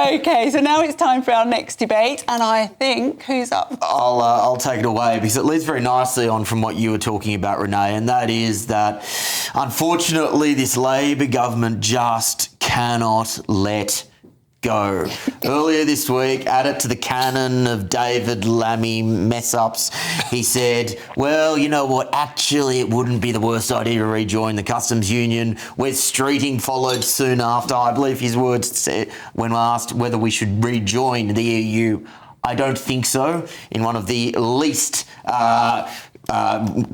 OK, so now it's time for our next debate, and I think, who's up? I'll take it away because it leads very nicely on from what you were talking about, Renee, and that is that, unfortunately, this Labor government just cannot let go. Earlier this week, added to the canon of David Lammy mess-ups, he said, well, you know what, actually it wouldn't be the worst idea to rejoin the customs union. Wes Streeting followed soon after. I believe his words said, when asked whether we should rejoin the EU, I don't think so, in one of the least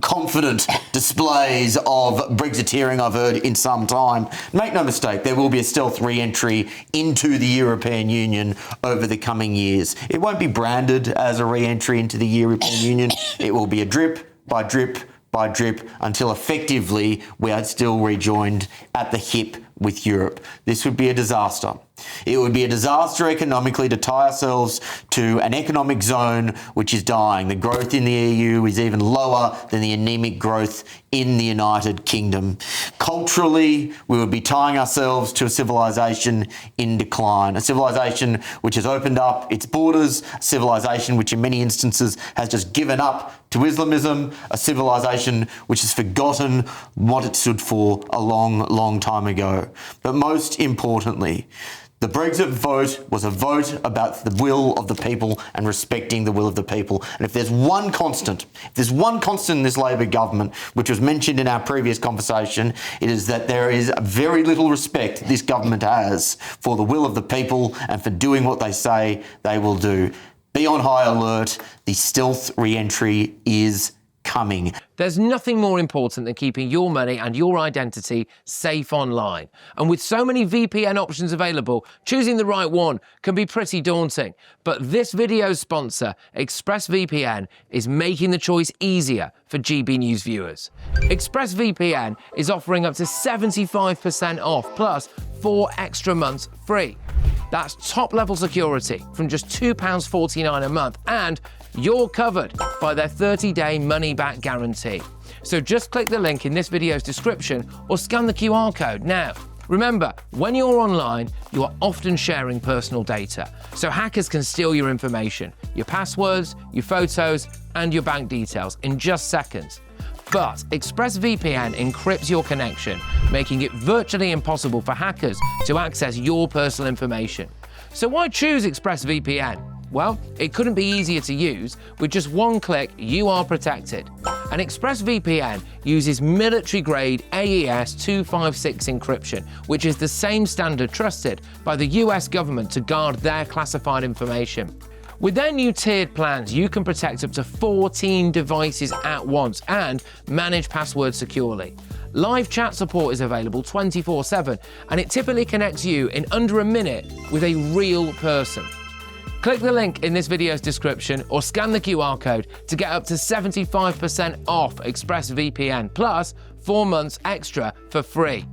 confident displays of Brexiteering I've heard in some time. Make no mistake, there will be a stealth re-entry into the European Union over the coming years. It won't be branded as a re-entry into the European Union. It will be a drip by drip by drip until effectively we are still rejoined at the hip with Europe. This would be a disaster. It would be a disaster economically to tie ourselves to an economic zone which is dying. The growth in the EU is even lower than the anemic growth in the United Kingdom. Culturally, we would be tying ourselves to a civilization in decline, a civilization which has opened up its borders, a civilization which in many instances has just given up to Islamism, a civilization which has forgotten what it stood for a long, long time ago. But most importantly, the Brexit vote was a vote about the will of the people and respecting the will of the people. And if there's one constant in this Labor government, which was mentioned in our previous conversation, it is that there is very little respect this government has for the will of the people and for doing what they say they will do. Be on high alert. The stealth re-entry is coming. There's nothing more important than keeping your money and your identity safe online. And with so many VPN options available, choosing the right one can be pretty daunting. But this video's sponsor, ExpressVPN, is making the choice easier for GB News viewers. ExpressVPN is offering up to 75% off, plus 4 extra months free. That's top-level security from just £2.49 a month, and you're covered by their 30-day money-back guarantee. So just click the link in this video's description or scan the QR code now. Remember, when you're online, you are often sharing personal data, so hackers can steal your information, your passwords, your photos, and your bank details in just seconds. But ExpressVPN encrypts your connection, making it virtually impossible for hackers to access your personal information. So why choose ExpressVPN? Well, it couldn't be easier to use. With just one click, you are protected. And ExpressVPN uses military-grade AES 256 encryption, which is the same standard trusted by the US government to guard their classified information. With their new tiered plans, you can protect up to 14 devices at once and manage passwords securely. Live chat support is available 24/7, and it typically connects you in under a minute with a real person. Click the link in this video's description or scan the QR code to get up to 75% off ExpressVPN, plus 4 months extra for free.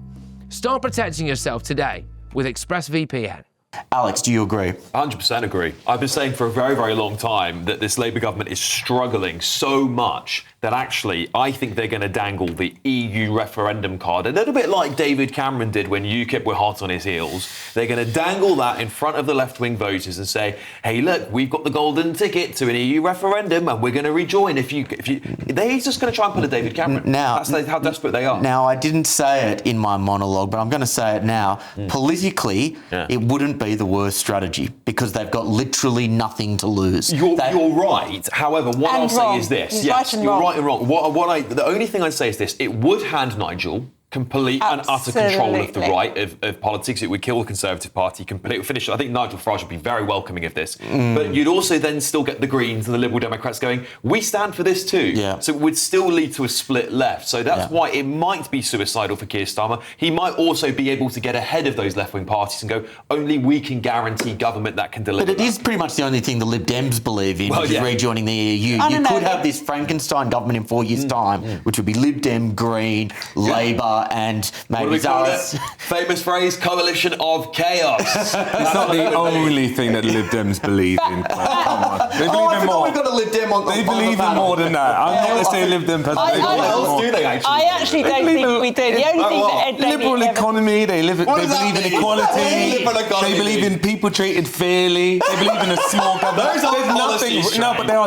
Start protecting yourself today with ExpressVPN. Alex, do you agree? 100% agree. I've been saying for a very, very long time that this Labour government is struggling so much that actually I think they're going to dangle the EU referendum card, a little bit like David Cameron did when UKIP were hot on his heels. They're going to dangle that in front of the left-wing voters and say, hey, look, we've got the golden ticket to an EU referendum and we're going to rejoin if you... They're just going to try and pull a David Cameron. That's how desperate they are. Now, I didn't say it in my monologue, but I'm going to say it now. Politically, it wouldn't be the worst strategy because they've got literally nothing to lose. You're right. However, what I'll say is this. Yes, you're right and wrong. The only thing I'd say is this. It would hand Nigel complete and utter control of the right of politics. It would kill the Conservative Party completely. Finish. I think Nigel Farage would be very welcoming of this. But you'd also then still get the Greens and the Liberal Democrats going, we stand for this too. Yeah. So it would still lead to a split left. So that's why it might be suicidal for Keir Starmer. He might also be able to get ahead of those left-wing parties and go, only we can guarantee government that can deliver. But it is pretty much the only thing the Lib Dems believe in, which is rejoining the EU. You could have this Frankenstein government in 4 years' time, which would be Lib Dem, Green, Labour, and maybe Zaras. Famous phrase, coalition of chaos. It's not the only thing that Lib Dems believe in. Come on. They believe in more. We've got a Lib Dem on They believe in more than that. I'm not going to say Lib Dem person. What else do they actually? I actually don't think we do. The only thing that liberal economy. They believe in equality. They believe in people treated fairly. They believe in a small government.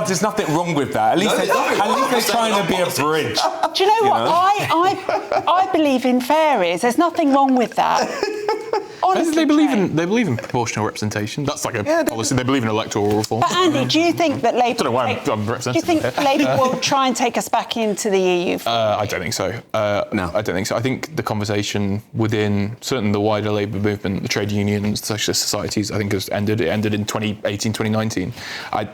There's nothing wrong with that. At least they're trying to be a bridge. Do you know what? I believe in fairies. There's nothing wrong with that. Honestly, they believe in proportional representation. That's like a policy. They believe in electoral reform. But Andy, do you think that Labour? I don't know why I'm do you think Labour will try and take us back into the EU? I don't think so. No, I don't think so. I think the conversation within certainly the wider Labour movement, the trade unions, the socialist societies, I think has ended. It ended in 2018, 2019.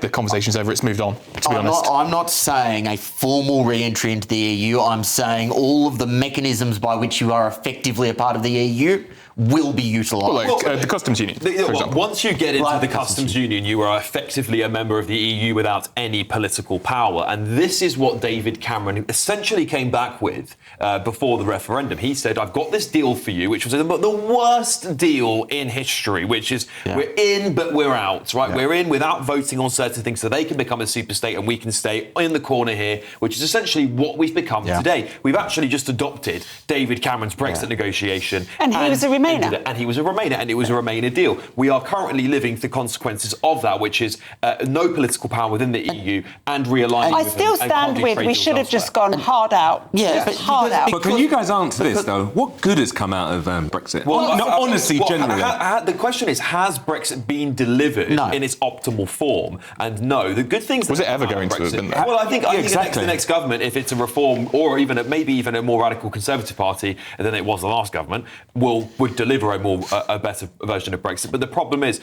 The conversation's over. It's moved on. To be honest, I'm not saying a formal re-entry into the EU. I'm saying all of the mechanisms by which you are effectively a part of the EU will be utilised. The customs union, for example. Once you get into the customs union, you are effectively a member of the EU without any political power. And this is what David Cameron essentially came back with before the referendum. He said, I've got this deal for you, which was the worst deal in history, which is we're in, but we're out, right? Yeah. We're in without voting on certain things so they can become a superstate and we can stay in the corner here, which is essentially what we've become today. We've actually just adopted David Cameron's Brexit negotiation. And he was a Remainer. And he was a Remainer, and it was a Remainer deal. We are currently living the consequences of that, which is no political power within the EU and realigning. I still stand with we should have just gone hard out. Yeah, hard out. But can you guys answer this though? What good has come out of Brexit? Honestly, generally. The question is, has Brexit been delivered in its optimal form? And no, the good things. Was it ever going to have been there? Well, I think the next government, if it's a reform or maybe even a more radical Conservative Party than it was the last government, would deliver a better version of Brexit. But the problem is,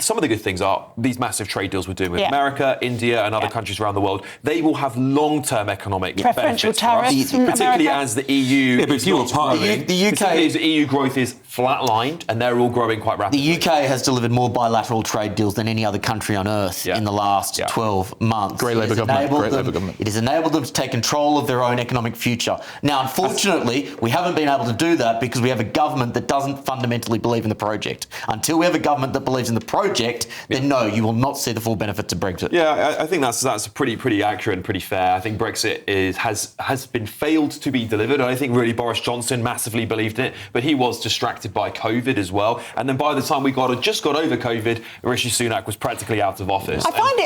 some of the good things are these massive trade deals we're doing with America, India and other countries around the world. They will have long-term economic preferential benefits for us, particularly as the EU. Yeah, but if you were part of it. The UK, the EU growth is flatlined and they're all growing quite rapidly. The UK has delivered more bilateral trade deals than any other country on earth in the last 12 months. Great Labour government. It has enabled them to take control of their own economic future. Now, unfortunately, we haven't been able to do that because we have a government that doesn't fundamentally believe in the project. Until we have a government that believes in the project, then no, you will not see the full benefits of Brexit. Yeah, I think that's pretty accurate and pretty fair. I think Brexit has been failed to be delivered. I think really Boris Johnson massively believed in it, but he was distracted by COVID as well. And then by the time we just got over COVID, Rishi Sunak was practically out of office.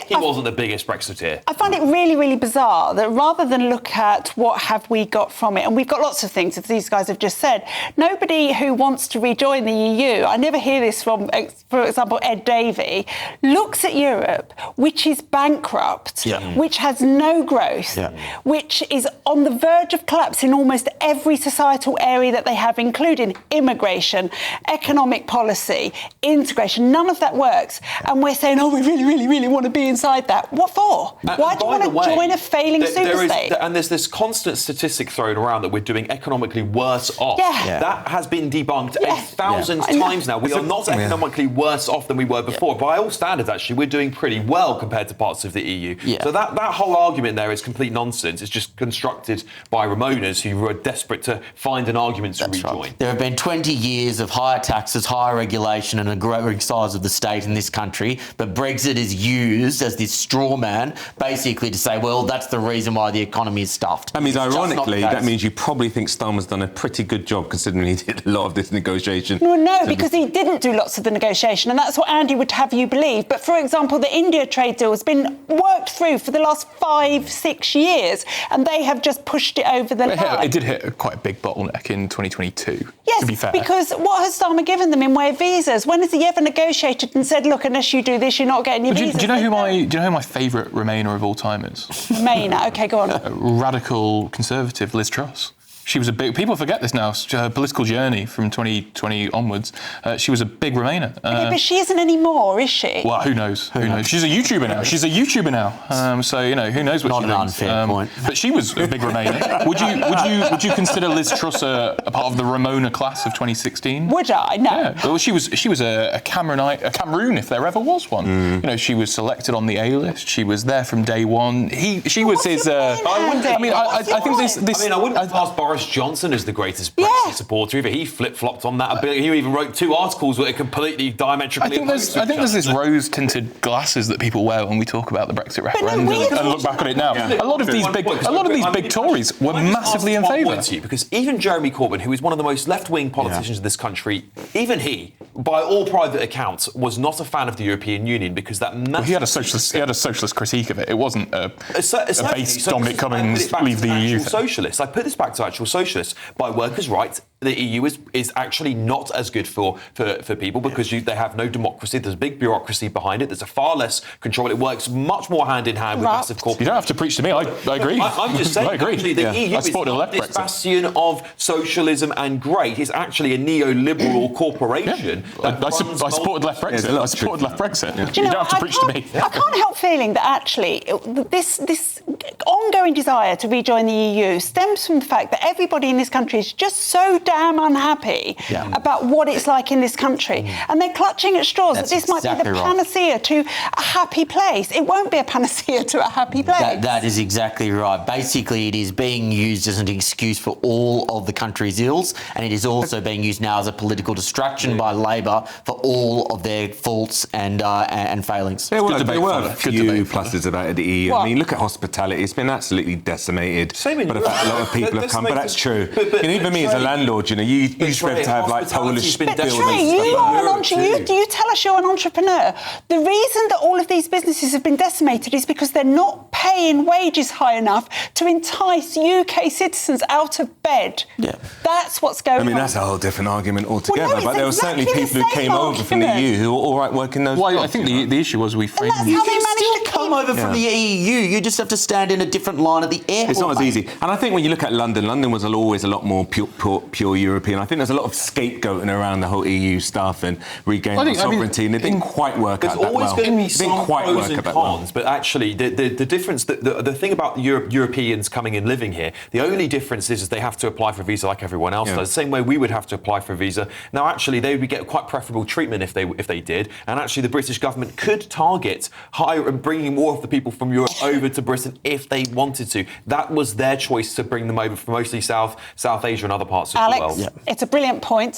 He wasn't the biggest Brexiteer. I find it really, really bizarre that rather than look at what have we got from it, and we've got lots of things, as these guys have just said, nobody who wants to rejoin the EU, I never hear this from, for example, Ed Davey, looks at Europe, which is bankrupt, which has no growth, which is on the verge of collapse in almost every societal area that they have, including immigration, economic policy, integration. None of that works. And we're saying, we really, really, really want to be inside that. What for? Why do you want to join a failing superstate? And there's this constant statistic thrown around that we're doing economically worse off. That has been debunked 1,000 times now. We are not economically worse off than we were before. By all standards, actually, we're doing pretty well compared to parts of the EU. So that whole argument there is complete nonsense. It's just constructed by Ramonas who were desperate to find an argument to rejoin. Right. There have been 20 years of higher taxes, higher regulation and a growing size of the state in this country, but Brexit is used as this straw man basically to say, well, that's the reason why the economy is stuffed. That means, ironically, that means you probably think Starmer's done a pretty good job considering he did a lot of this negotiation. Well, no, because he didn't do lots of the negotiation, and that's what Andy would have you believe. But, for example, the India trade deal has been worked through for the last 5-6 years, and they have just pushed it over the line. It did hit quite a big bottleneck in 2022, to be fair. Because what has Starmer given them in way of visas? When has he ever negotiated and said, look, unless you do this, you're not getting your visas? Do you know who my favourite Remainer of all time is? Remainer, OK, go on. Radical Conservative Liz Truss. She was a big... People forget this now. Her political journey from 2020 onwards, she was a big Remainer. Okay, but she isn't anymore, is she? Well, who knows? Who knows? She's a YouTuber now. So, who knows what Not she an thinks. unfair point. But she was a big Remainer. Would you consider Liz Truss a part of the Ramona class of 2016? Would I? No. Yeah. Well, she was a Cameroonite, a Cameroon, if there ever was one. She was selected on the A list. She was there from day one. She was his... I think this... I wouldn't pass Boris Boris Johnson is the greatest Brexit supporter either. He flip-flopped on that a bit. He even wrote 2 articles that are completely diametrically opposed. I think there's this rose-tinted glasses that people wear when we talk about the Brexit referendum and look back on it now. A lot of these big Tories were massively in favour. Because even Jeremy Corbyn, who is one of the most left-wing politicians in this country, even he, by all private accounts, was not a fan of the European Union because that massive... He had a socialist critique of it. It wasn't a base Dominic Cummings leave the EU thing. Socialists. I put this back to actual socialists. By workers' rights, the EU is actually not as good for people because they have no democracy. There's a big bureaucracy behind it. There's a far less control. It works much more hand in hand with massive corporations. You don't have to preach to me. I agree. I'm just saying. I agree. Actually, the EU is not this bastion of socialism and great. It's actually a neoliberal corporation. I supported left Brexit. I supported left Brexit. You don't have to preach to me. I can't help feeling that actually this ongoing desire to rejoin the EU stems from the fact that everybody in this country is just so damn unhappy about what it's like in this country. And they're clutching at straws that this might be the panacea to a happy place. It won't be a panacea to a happy place. That is exactly right. Basically, it is being used as an excuse for all of the country's ills, and it is also being used now as a political distraction by Labor for all of their faults and failings. There were a few pluses about the EU. What? I mean, look at hospitality. It's been absolutely decimated. But a lot of people have come. But that's true. Even me as a landlord, you used to have like Polish buildings. You tell us you're an entrepreneur. The reason that all of these businesses have been decimated is because they're not paying wages high enough to entice UK citizens out of bed. Yeah. That's what's going on. I mean, that's a whole different argument altogether. Well, no, but there were certainly people who came over from the EU who were all right working those jobs. I think the issue was we framed... You can still come over from the EU. You just have to stand in a different line at the airport. It's not as easy. And I think when you look at London was always a lot more pure European. I think there's a lot of scapegoating around the whole EU stuff and regaining sovereignty, and it didn't quite work out that well. There's always going to be some pros and cons, but actually the difference, the thing about Europeans coming and living here, the only difference is they have to apply for a visa like everyone else does, the same way we would have to apply for a visa. Now, actually, they would get quite preferable treatment if they did, and actually the British government could target bringing more of the people from Europe over to Britain if they wanted to. That was their choice to bring them over from mostly South Asia and other parts of the world. Alex, it's a brilliant point.